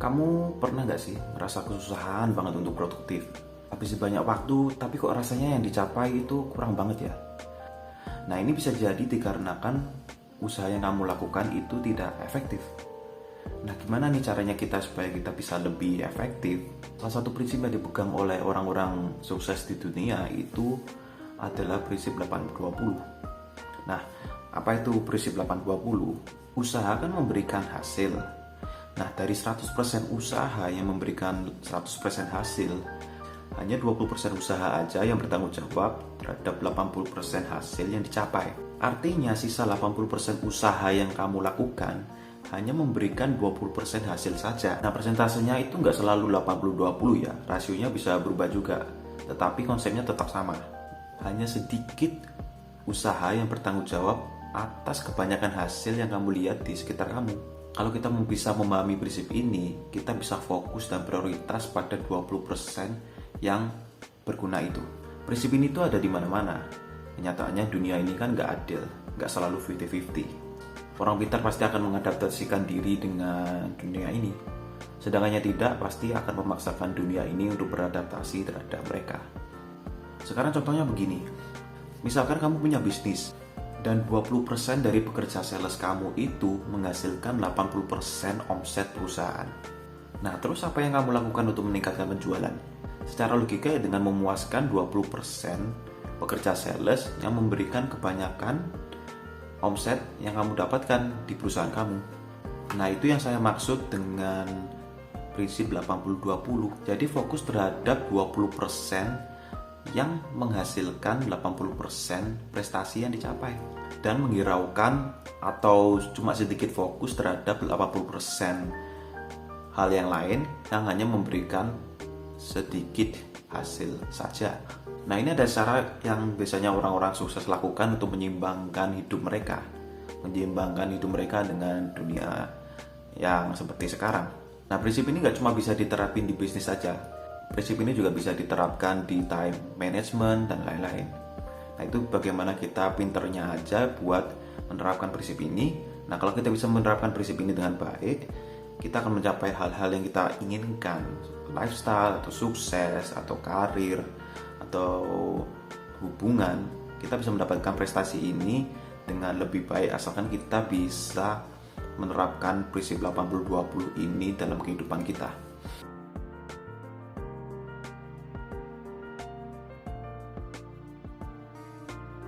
Kamu pernah nggak sih merasa kesusahan banget untuk produktif? Habis banyak waktu, tapi kok rasanya yang dicapai itu kurang banget ya? Nah, ini bisa jadi dikarenakan usaha yang kamu lakukan itu tidak efektif. Nah, gimana nih caranya kita supaya kita bisa lebih efektif? Salah satu prinsip yang dipegang oleh orang-orang sukses di dunia itu adalah prinsip 80-20. Nah, apa itu prinsip 80-20? Usaha kan memberikan hasil. Nah, dari 100% usaha yang memberikan 100% hasil, hanya 20% usaha aja yang bertanggung jawab terhadap 80% hasil yang dicapai. Artinya sisa 80% usaha yang kamu lakukan hanya memberikan 20% hasil saja. Nah, persentasenya itu nggak selalu 80-20 ya, rasionya bisa berubah juga. Tetapi konsepnya tetap sama. Hanya sedikit usaha yang bertanggung jawab atas kebanyakan hasil yang kamu lihat di sekitar kamu. Kalau kita bisa memahami prinsip ini, kita bisa fokus dan prioritas pada 20% yang berguna itu. Prinsip ini tuh ada di mana-mana. Kenyataannya dunia ini kan nggak adil, nggak selalu 50-50. Orang pintar pasti akan mengadaptasikan diri dengan dunia ini. Sedangkan yang tidak pasti akan memaksakan dunia ini untuk beradaptasi terhadap mereka. Sekarang contohnya begini. Misalkan kamu punya bisnis, dan 20% dari pekerja sales kamu itu menghasilkan 80% omset perusahaan. Nah, terus apa yang kamu lakukan untuk meningkatkan penjualan? Secara logika ya dengan memuaskan 20% pekerja sales yang memberikan kebanyakan omset yang kamu dapatkan di perusahaan kamu. Nah, itu yang saya maksud dengan prinsip 80-20. Jadi fokus terhadap 20% yang menghasilkan 80% prestasi yang dicapai dan menghiraukan atau cuma sedikit fokus terhadap 80% hal yang lain yang hanya memberikan sedikit hasil saja. Nah, ini ada cara yang biasanya orang-orang sukses lakukan untuk menyeimbangkan hidup mereka dengan dunia yang seperti sekarang. Nah, prinsip ini nggak cuma bisa diterapin di bisnis saja. Prinsip ini juga bisa diterapkan di time management dan lain-lain. Nah, itu bagaimana kita pinternya aja buat menerapkan prinsip ini. Nah, kalau kita bisa menerapkan prinsip ini dengan baik, kita akan mencapai hal-hal yang kita inginkan. Lifestyle, atau sukses, atau karir, atau hubungan. Kita bisa mendapatkan prestasi ini dengan lebih baik asalkan kita bisa menerapkan prinsip 80-20 ini dalam kehidupan kita.